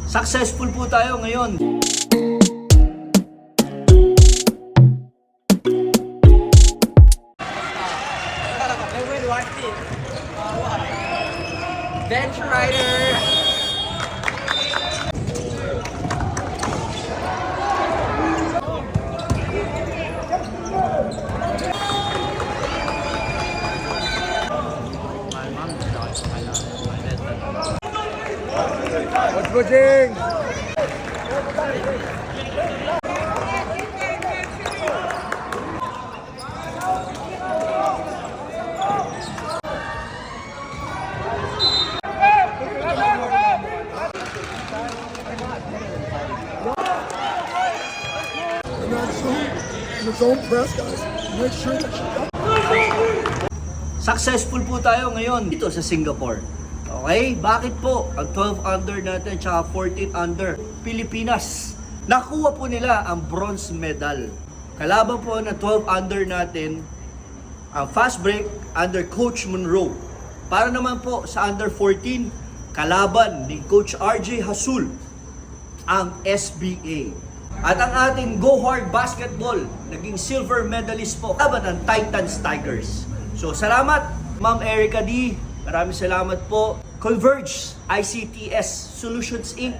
Successful po tayo ngayon. Bench Rider! Let's go, Jing! Zone press, guys. Make sure that you Successful po tayo ngayon dito sa Singapore. Okay? Bakit po ang 12 under natin tsaka 14 under Pilipinas? Nakuha po nila ang bronze medal. Kalaban po ng 12 under natin ang fast break under Coach Monroe. Para naman po sa under 14, kalaban ni Coach RJ Hasul ang SBA. At ang ating Go Hard Basketball, naging silver medalist po laban ng Titans Tigers. So salamat Ma'am Erica D. Maraming salamat po. Converge ICTS Solutions Inc.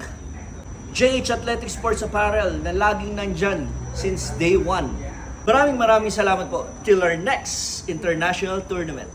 JH Athletic Sports Apparel na laging nandyan since day 1. Maraming salamat po. Till our next international tournament.